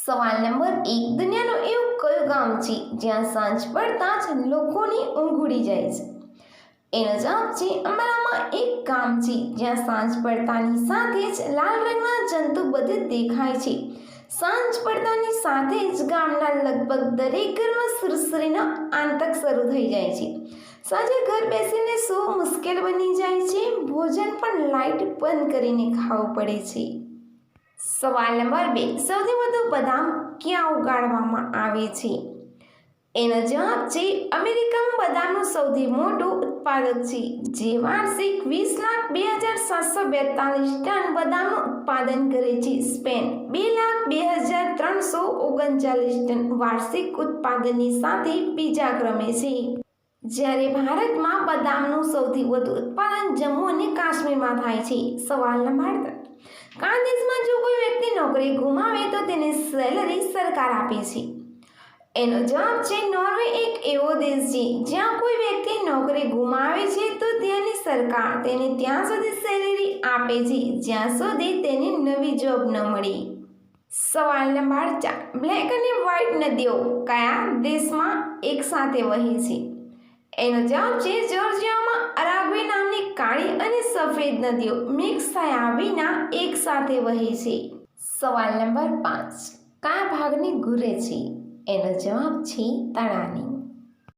સવાલ નંબર 1. દુનિયાનું એવું કયું ગામ છે જ્યાં સાંજ પડતા જ લોકોની ઊંઘ ઉડી જાય છે? એનો જવાબ છે અમારામાં એક ગામ છે જ્યાં સાંજ પડતાની સાથે જ લાલ રંગના જંતુ બધે દેખાય છે. સાંજ પડતાની સાથે જ ગામના લગભગ દરેક ઘરમાં સુરસુરીનો આતંક શરૂ થઈ જાય છે. સાંજે ઘર બેસીને સૂવું મુશ્કેલ બની જાય છે. ભોજન પણ લાઇટ બંધ કરીને ખાવું પડે છે. સવાલ નંબર 2. સૌથી વધુ બદામ ક્યાં ઉગાડવામાં આવે છે? એનો જવાબ છે અમેરિકામાં બદામનું સૌથી મોટું ઉત્પાદક છે, જે વાર્ષિક 20,02,742 ટન બદામનું ઉત્પાદન કરે છે. સ્પેન 2,02,339 ટન વાર્ષિક ઉત્પાદનની સાથે બીજા ક્રમે છે, જ્યારે ભારતમાં બદામનું સૌથી વધુ ઉત્પાદન જમ્મુ અને કાશ્મીરમાં થાય છે. સવાલ નંબર 3. કયા દેશમાં જો કોઈ વ્યક્તિ નોકરી ગુમાવે તો તેને સેલરી સરકાર આપે છે? એનો જવાબ છે નોર્વે એક એવો દેશ છે જ્યાં કોઈ વ્યક્તિ નોકરી ગુમાવે છે તો ત્યાંની સરકાર તેને ત્યાં સુધી સેલરી આપે છે જ્યાં સુધી તેને નવી જોબ ન મળે. સવાલ નંબર 4. બ્લેક અને વ્હાઇટ નદીઓ કયા દેશમાં એકસાથે વહે છે? એનો જવાબ છે જોર્જિયામાં અરાગ્વે નામની કાળી અને સફેદ નદીઓ મિક્સ થયા વિના એકસાથે વહે છે. સવાલ નંબર 5. કયા ભાગને ઘૂરે છે? એનો જવાબ છે તળાની.